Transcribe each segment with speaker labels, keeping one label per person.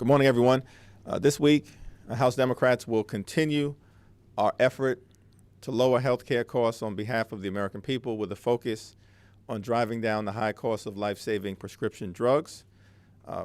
Speaker 1: Good morning, everyone. This week, House Democrats will continue our effort to lower health care costs on behalf of the American people with a focus on driving down the high cost of life-saving prescription drugs.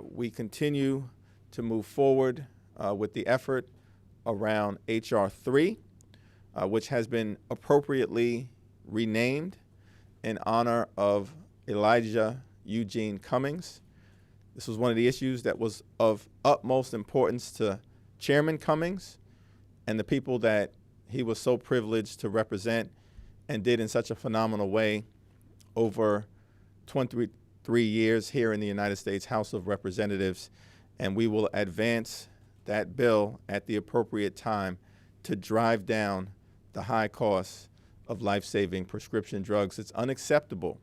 Speaker 1: We continue to move forward with the effort around H.R. 3, which has been appropriately renamed in honor of Elijah Eugene Cummings. This was one of the issues that was of utmost importance to Chairman Cummings and the people that he was so privileged to represent and did in such a phenomenal way over 23 years here in the United States House of Representatives. And we will advance that bill at the appropriate time to drive down the high costs of life-saving prescription drugs. It's unacceptable,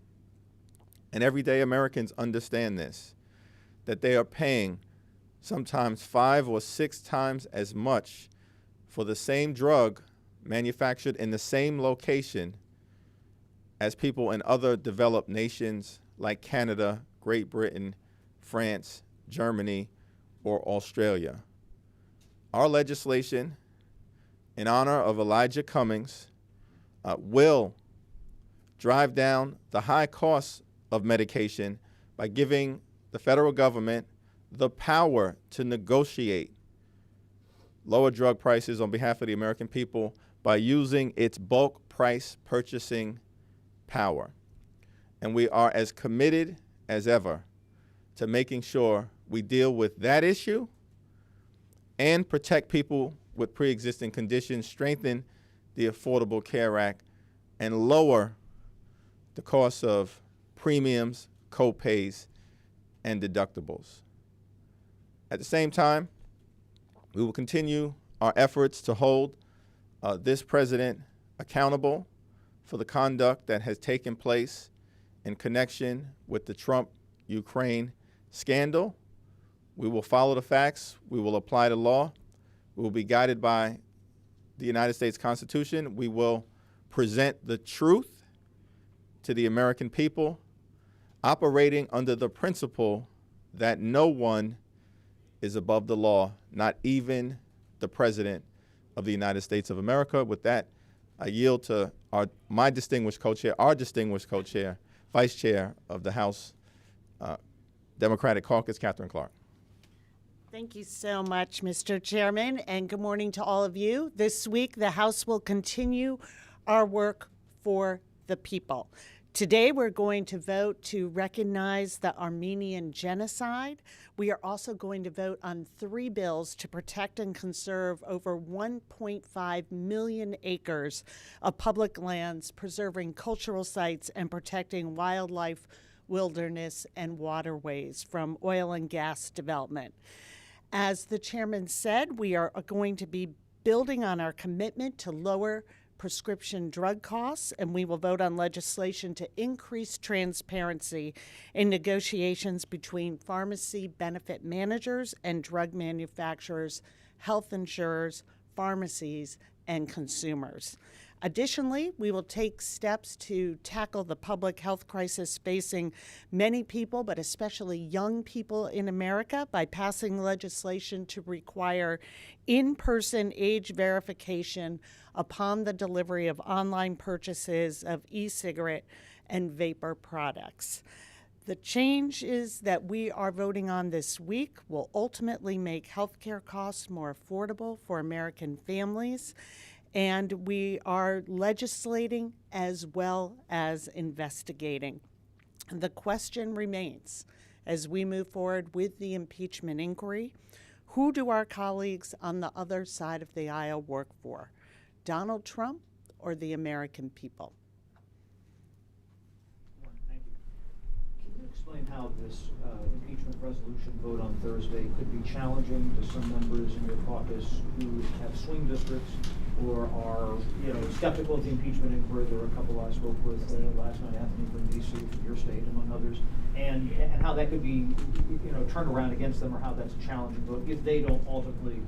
Speaker 1: and everyday Americans understand this, that they are paying sometimes 5 or 6 times as much for the same drug manufactured in the same location as people in other developed nations like Canada, Great Britain, France, Germany, or Australia. Our legislation in honor of Elijah Cummings will drive down the high costs of medication by giving the federal government the power to negotiate lower drug prices on behalf of the American people by using its bulk price purchasing power. And we are as committed as ever to making sure we deal with that issue and protect people with pre-existing conditions, strengthen the Affordable Care Act, and lower the cost of premiums, co-pays, and deductibles. At the same time, we will continue our efforts to hold this president accountable for the conduct that has taken place in connection with the Trump-Ukraine scandal. We will follow the facts. We will apply the law. We will be guided by the United States Constitution. We will present the truth to the American people, operating under the principle that no one is above the law, not even the President of the United States of America. With that, I yield to my distinguished co-chair, our distinguished co-chair, Vice Chair of the House Democratic Caucus, Katherine Clark.
Speaker 2: Thank you so much, Mr. Chairman, and good morning to all of you. This week, the House will continue our work for the people. Today, we're going to vote to recognize the Armenian genocide. We are also going to vote on 3 bills to protect and conserve over 1.5 million acres of public lands, preserving cultural sites and protecting wildlife, wilderness, and waterways from oil and gas development. As the chairman said, we are going to be building on our commitment to lower prescription drug costs, and we will vote on legislation to increase transparency in negotiations between pharmacy benefit managers and drug manufacturers, health insurers, pharmacies, and consumers. Additionally, we will take steps to tackle the public health crisis facing many people, but especially young people in America, by passing legislation to require in-person age verification upon the delivery of online purchases of e-cigarette and vapor products. The changes that we are voting on this week will ultimately make healthcare costs more affordable for American families, and we are legislating as well as investigating. The question remains, as we move forward with the impeachment inquiry, who do our colleagues on the other side of the aisle work for? Donald Trump or the American people?
Speaker 3: Thank you. Can you explain how this impeachment resolution vote on Thursday could be challenging to some members in your caucus who have swing districts or are, skeptical of the impeachment inquiry? There were a couple I spoke with last night, Anthony from D.C., from your state, among others, and how that could be, turned around against them, or how that's a challenging vote if they don't ultimately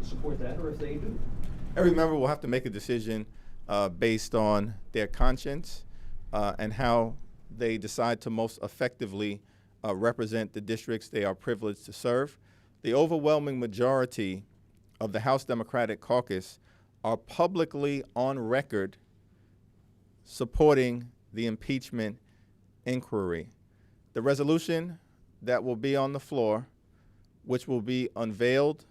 Speaker 3: support that, or if they do.
Speaker 1: Every member will have to make a decision based on their conscience and how they decide to most effectively represent the districts they are privileged to serve. the overwhelming majority of the House Democratic Caucus are publicly on record supporting the impeachment inquiry. The resolution that will be on the floor, which will be unveiled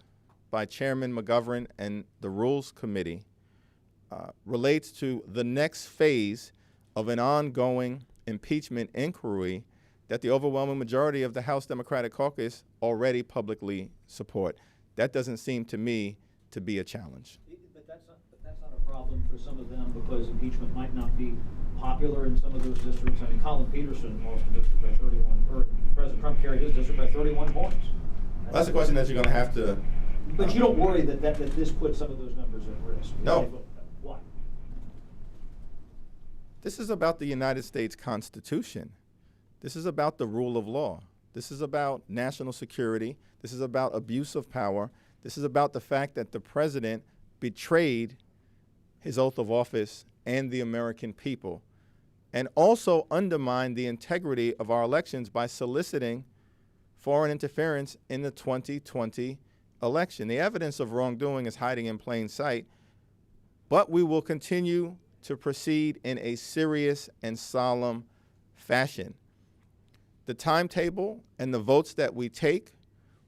Speaker 1: by Chairman McGovern and the Rules Committee, relates to the next phase of an ongoing impeachment inquiry that the overwhelming majority of the House Democratic Caucus already publicly support. That doesn't seem to me to be a challenge.
Speaker 3: But that's not a problem for some of them, because impeachment might not be popular in some of those districts. I mean, Colin Peterson lost a district by 31, or President Trump carried his district by 31 points.
Speaker 1: That's a question that you're going to have to...
Speaker 3: But you don't worry that this puts some of those numbers at risk?
Speaker 1: No.
Speaker 3: Why?
Speaker 1: This is about the United States Constitution. This is about the rule of law. This is about national security. This is about abuse of power. This is about the fact that the president betrayed his oath of office and the American people, and also undermined the integrity of our elections by soliciting foreign interference in the 2020 election. The evidence of wrongdoing is hiding in plain sight, but we will continue to proceed in a serious and solemn fashion. The timetable and the votes that we take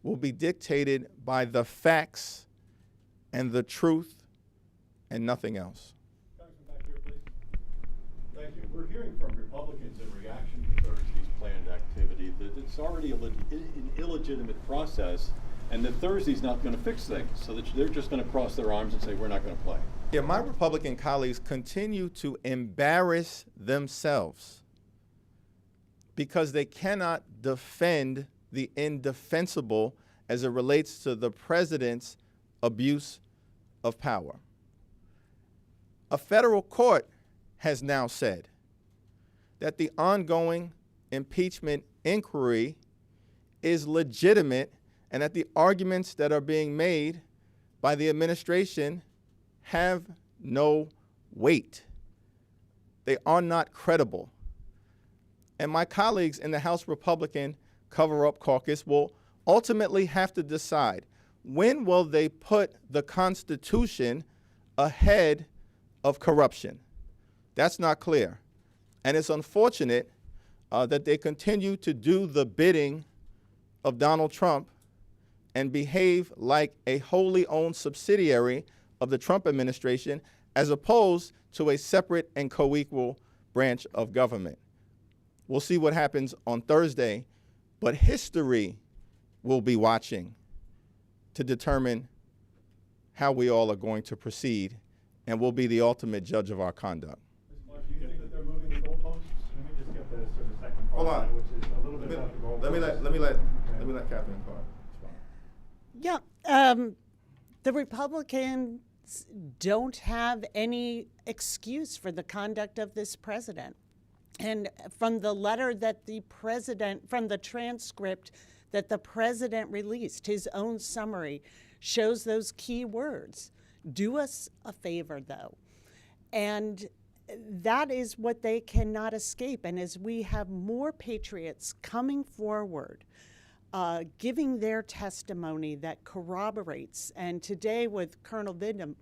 Speaker 1: will be dictated by the facts and the truth and nothing else.
Speaker 4: Congressman, back here, please. Thank you. We're hearing from Republicans in reaction to Thursday's planned activity that it's already an illegitimate process, and that Thursday's not going to fix things, so that they're just going to cross their arms and say, we're not going to play.
Speaker 1: Yeah, my Republican colleagues continue to embarrass themselves because they cannot defend the indefensible as it relates to the president's abuse of power. A federal court has now said that the ongoing impeachment inquiry is legitimate and that the arguments that are being made by the administration have no weight. They are not credible. And my colleagues in the House Republican Cover-Up Caucus will ultimately have to decide, when will they put the Constitution ahead of corruption? That's not clear. And it's unfortunate that they continue to do the bidding of Donald Trump and behave like a wholly owned subsidiary of the Trump administration, as opposed to a separate and co-equal branch of government. We'll see what happens on Thursday, but history will be watching to determine how we all are going to proceed, and will be the ultimate judge of our conduct.
Speaker 4: Ms. Clark, do you think that they're moving the goalposts?
Speaker 5: Let me just get the sort of second part
Speaker 1: Hold
Speaker 5: of
Speaker 1: on.
Speaker 5: that, which is a little bit about the goalposts.
Speaker 1: Let me let Catherine Clark respond.
Speaker 2: Yeah, the Republicans don't have any excuse for the conduct of this president. And from the letter that the president, from the transcript that the president released, his own summary shows those key words. Do us a favor, though. And that is what they cannot escape. And as we have more patriots coming forward, giving their testimony that corroborates, and today with Colonel Bidham,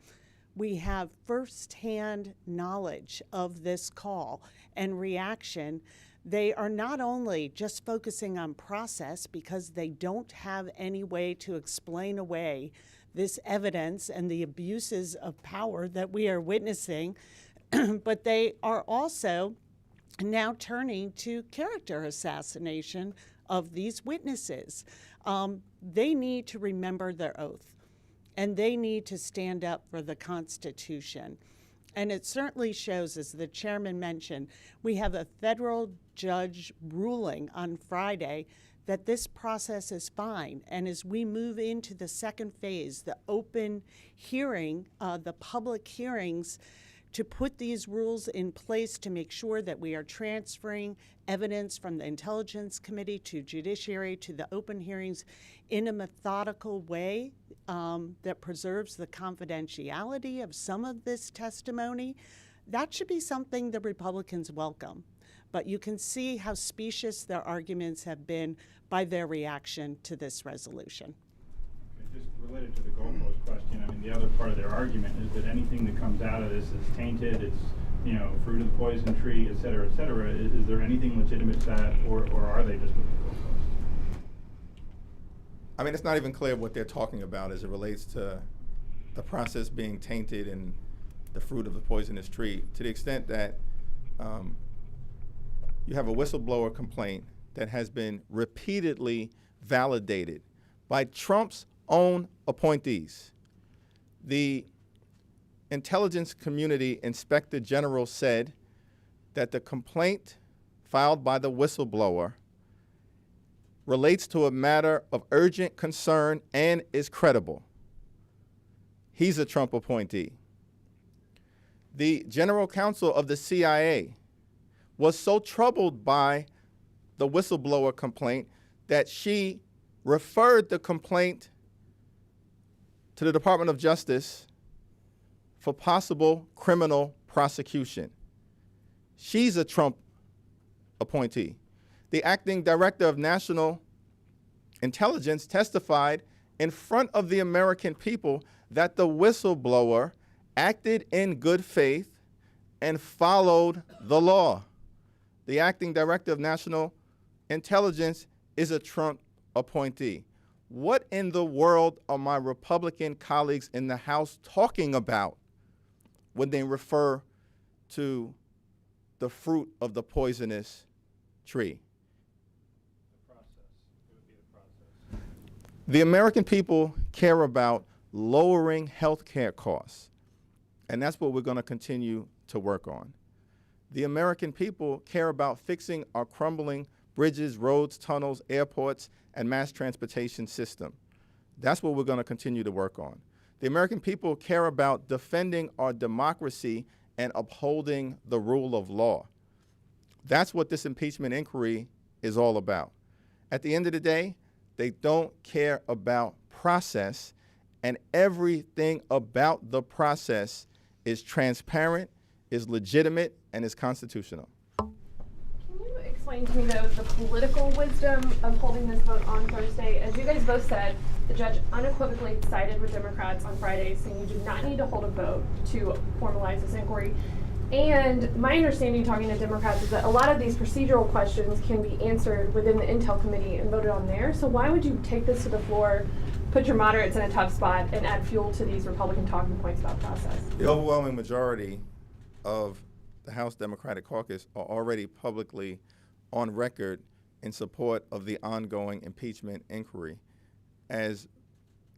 Speaker 2: we have firsthand knowledge of this call and reaction. They are not only just focusing on process because they don't have any way to explain away this evidence and the abuses of power that we are witnessing, but they are also now turning to character assassination of these witnesses. They need to remember their oath. And they need to stand up for the Constitution. And it certainly shows, as the chairman mentioned, we have a federal judge ruling on Friday that this process is fine. And as we move into the second phase, the open hearing, the public hearings, to put these rules in place to make sure that we are transferring evidence from the Intelligence Committee to Judiciary to the open hearings in a methodical way that preserves the confidentiality of some of this testimony, that should be something the Republicans welcome. But you can see how specious their arguments have been by their reaction to this resolution.
Speaker 5: Just related to the goalpost question, I mean, the other part of their argument is that anything that comes out of this is tainted, it's, fruit of the poison tree, et cetera, et cetera. Is there anything legitimate to that, or are they just moving the goalposts?
Speaker 1: I mean, it's not even clear what they're talking about as it relates to the process being tainted and the fruit of the poisonous tree, to the extent that you have a whistleblower complaint that has been repeatedly validated by Trump's own appointees. The Intelligence Community Inspector General said that the complaint filed by the whistleblower relates to a matter of urgent concern and is credible. He's a Trump appointee. The general counsel of the CIA was so troubled by the whistleblower complaint that she referred the complaint to the Department of Justice for possible criminal prosecution. She's a Trump appointee. The acting director of national intelligence testified in front of the American people that the whistleblower acted in good faith and followed the law. The acting director of national intelligence is a Trump appointee. What in the world are my Republican colleagues in the House talking about when they refer to the fruit of the poisonous tree?
Speaker 5: The process. It would be the process.
Speaker 1: The American people care about lowering health care costs, and that's what we're going to continue to work on. The American people care about fixing our crumbling bridges, roads, tunnels, airports, and mass transportation system. That's what we're going to continue to work on. The American people care about defending our democracy and upholding the rule of law. That's what this impeachment inquiry is all about. At the end of the day, they don't care about process, and everything about the process is transparent, is legitimate, and is constitutional.
Speaker 6: Can you explain to me, though, the political wisdom of holding this vote on Thursday? As you guys both said, the judge unequivocally sided with Democrats on Friday, saying you do not need to hold a vote to formalize this inquiry. And my understanding, talking to Democrats, is that a lot of these procedural questions can be answered within the Intel Committee and voted on there. So why would you take this to the floor, put your moderates in a tough spot, and add fuel to these Republican talking points about process?
Speaker 1: The overwhelming majority of the House Democratic Caucus are already publicly on record in support of the ongoing impeachment inquiry. As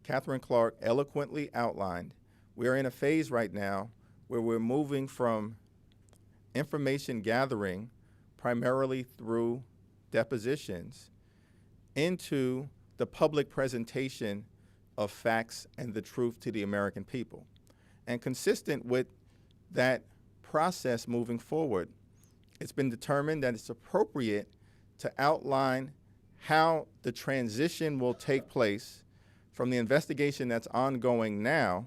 Speaker 1: Catherine Clark eloquently outlined, we are in a phase right now where we're moving from information gathering primarily through depositions into the public presentation of facts and the truth to the American people. And consistent with that process moving forward, it's been determined that it's appropriate to outline how the transition will take place from the investigation that's ongoing now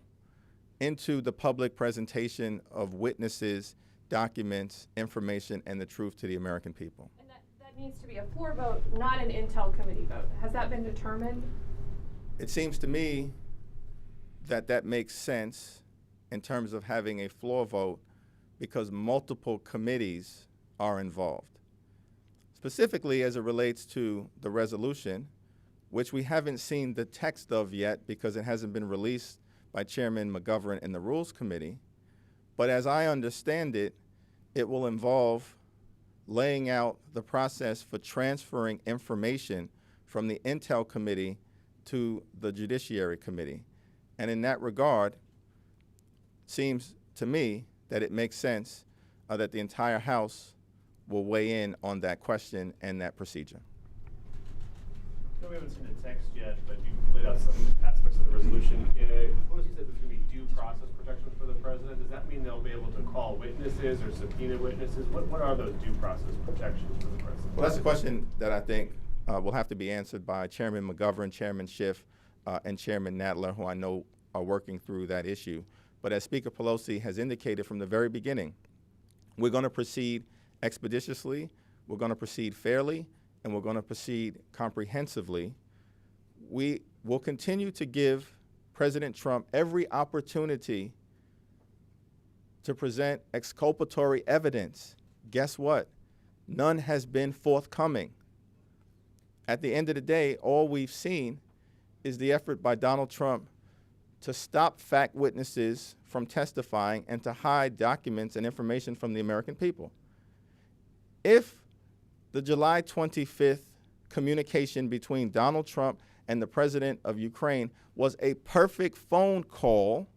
Speaker 1: into the public presentation of witnesses, documents, information, and the truth to the American people.
Speaker 6: And that needs to be a floor vote, not an Intel Committee vote. Has that been determined?
Speaker 1: It seems to me that that makes sense in terms of having a floor vote because multiple committees are involved. Specifically as it relates to the resolution, which we haven't seen the text of yet because it hasn't been released by Chairman McGovern in the Rules Committee. But as I understand it, it will involve laying out the process for transferring information from the Intel Committee to the Judiciary Committee. And in that regard, seems to me that it makes sense that the entire House will weigh in on that question and that procedure.
Speaker 7: No, we haven't seen the text yet, but you laid out some aspects of the resolution. Pelosi said there's going to be due process protections for the president. Does that mean they'll be able to call witnesses or subpoena witnesses? What are those due process protections for the president?
Speaker 1: Well, that's a question that I think will have to be answered by Chairman McGovern, Chairman Schiff, and Chairman Nadler, who I know are working through that issue. But as Speaker Pelosi has indicated from the very beginning, we're going to proceed expeditiously, we're going to proceed fairly, and we're going to proceed comprehensively. We will continue to give President Trump every opportunity to present exculpatory evidence. Guess what? None has been forthcoming. At the end of the day, all we've seen is the effort by Donald Trump to stop fact witnesses from testifying and to hide documents and information from the American people. If the July 25th communication between Donald Trump and the president of Ukraine was a perfect phone call,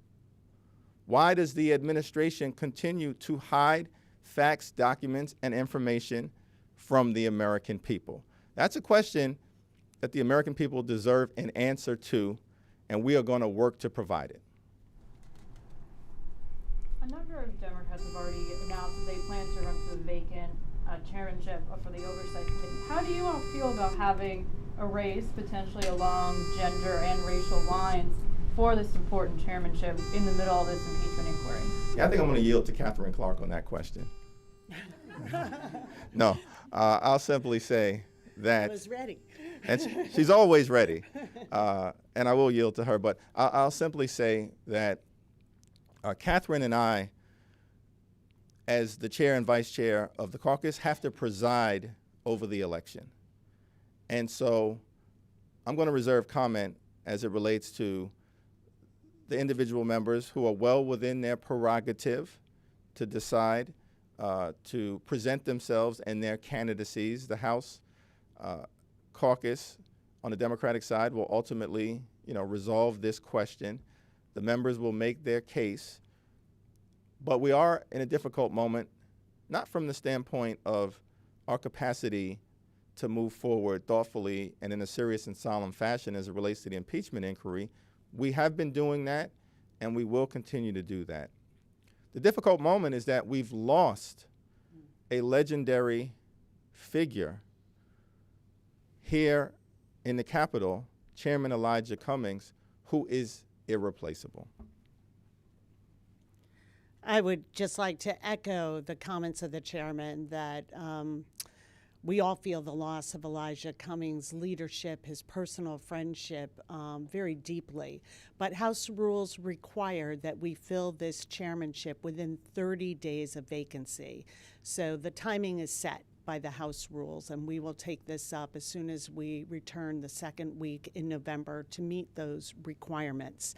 Speaker 1: why does the administration continue to hide facts, documents, and information from the American people? That's a question that the American people deserve an answer to, and we are going to work to provide it.
Speaker 8: A number of Democrats have already announced that they plan to run for the vacant chairmanship for the Oversight Committee. How do you all feel about having a race potentially along gender and racial lines for this important chairmanship in the middle of this impeachment inquiry?
Speaker 1: Yeah, I think I'm going to yield to Catherine Clark on that question. No, I'll simply say that.
Speaker 2: I was ready.
Speaker 1: And she's always ready, and I will yield to her. But I'll simply say that Catherine and I, as the chair and vice chair of the caucus, have to preside over the election. And so I'm going to reserve comment as it relates to the individual members who are well within their prerogative to decide to present themselves and their candidacies. The House caucus on the Democratic side will ultimately, resolve this question. The members will make their case. But we are in a difficult moment, not from the standpoint of our capacity to move forward thoughtfully and in a serious and solemn fashion as it relates to the impeachment inquiry. We have been doing that, and we will continue to do that. The difficult moment is that we've lost a legendary figure here in the Capitol, Chairman Elijah Cummings, who is irreplaceable.
Speaker 2: I would just like to echo the comments of the chairman that we all feel the loss of Elijah Cummings' leadership, his personal friendship, very deeply. But House rules require that we fill this chairmanship within 30 days of vacancy. So the timing is set by the House rules, and we will take this up as soon as we return the second week in November to meet those requirements.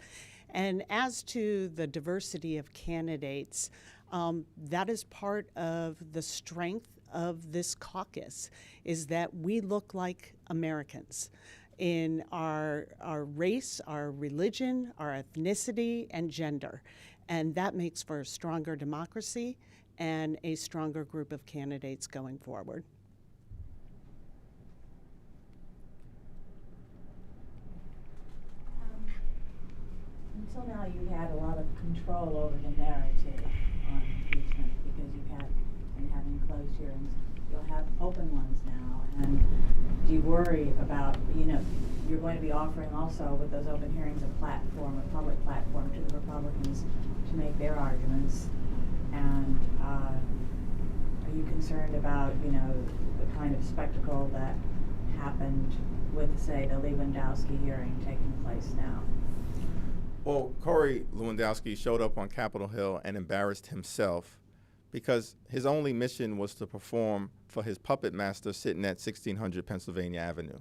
Speaker 2: And as to the diversity of candidates, that is part of the strength of this caucus, is that we look like Americans in our race, our religion, our ethnicity, and gender. And that makes for a stronger democracy and a stronger group of candidates going forward.
Speaker 9: Until now, you had a lot of control over the narrative on impeachment because you've been having closed hearings. You'll have open ones now. And do you worry about, you're going to be offering also with those open hearings a platform, a public platform to the Republicans to make their arguments? And are you concerned about, the kind of spectacle that happened with, say, the Lewandowski hearing taking place now?
Speaker 1: Well, Corey Lewandowski showed up on Capitol Hill and embarrassed himself because his only mission was to perform for his puppet master sitting at 1600 Pennsylvania Avenue.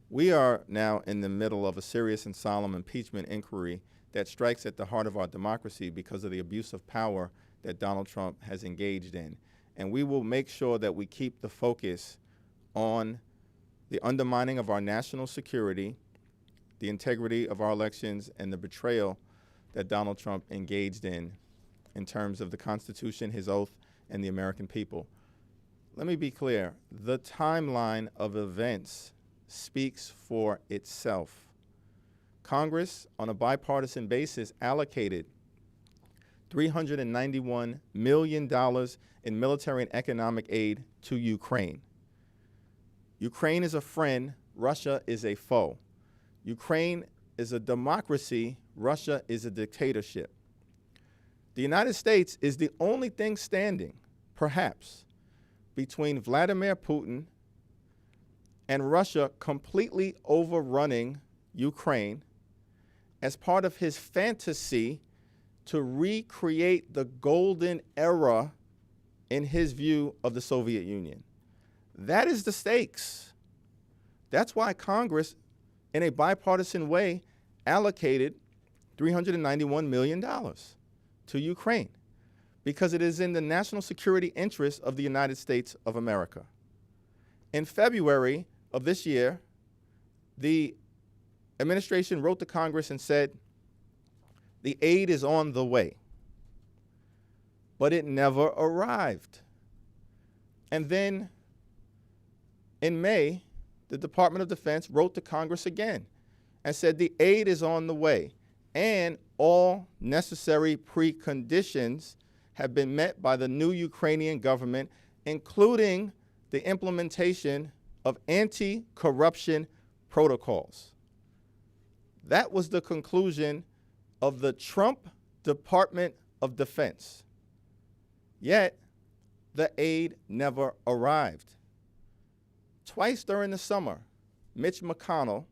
Speaker 1: We are now in the middle of a serious and solemn impeachment inquiry that strikes at the heart of our democracy because of the abuse of power that Donald Trump has engaged in. And we will make sure that we keep the focus on the undermining of our national security, the integrity of our elections, and the betrayal that Donald Trump engaged in terms of the Constitution, his oath, and the American people. Let me be clear. The timeline of events speaks for itself. Congress, on a bipartisan basis, allocated $391 million in military and economic aid to Ukraine. Ukraine is a friend. Russia is a foe. Ukraine is a democracy. Russia is a dictatorship. The United States is the only thing standing, perhaps, between Vladimir Putin and Russia completely overrunning Ukraine as part of his fantasy to recreate the golden era in his view of the Soviet Union. That is the stakes. That's why Congress, in a bipartisan way, allocated $391 million to Ukraine, because it is in the national security interest of the United States of America. In February of this year, the administration wrote to Congress and said, the aid is on the way, but it never arrived. And then in May, the Department of Defense wrote to Congress again and said the aid is on the way and all necessary preconditions have been met by the new Ukrainian government, including the implementation of anti-corruption protocols. That was the conclusion of the Trump Department of Defense. Yet, the aid never arrived. Twice during the summer, Mitch McConnell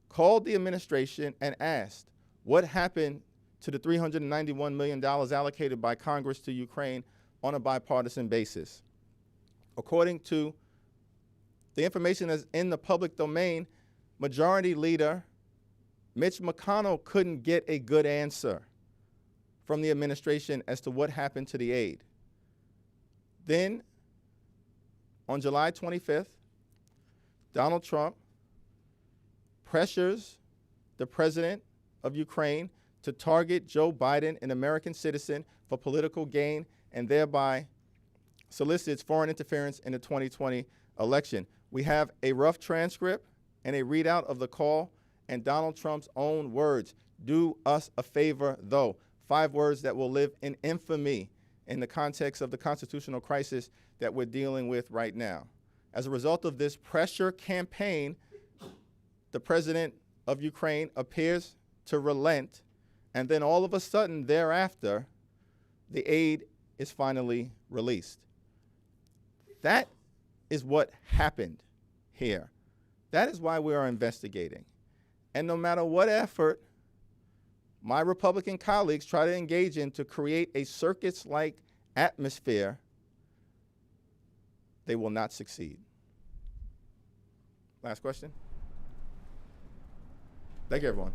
Speaker 1: called the administration and asked what happened to the $391 million allocated by Congress to Ukraine on a bipartisan basis. According to the information that's in the public domain, Majority Leader Mitch McConnell couldn't get a good answer from the administration as to what happened to the aid. Then, on July 25th, Donald Trump pressures the president of Ukraine to target Joe Biden, an American citizen, for political gain and thereby solicits foreign interference in the 2020 election. We have a rough transcript and a readout of the call and Donald Trump's own words. Do us a favor, though. 5 words that will live in infamy in the context of the constitutional crisis that we're dealing with right now. As a result of this pressure campaign, the president of Ukraine appears to relent, and then all of a sudden thereafter, the aid is finally released. That is what happened here. That is why we are investigating. And no matter what effort my Republican colleagues try to engage in to create a circus-like atmosphere, they will not succeed. Last question. Thank you, everyone.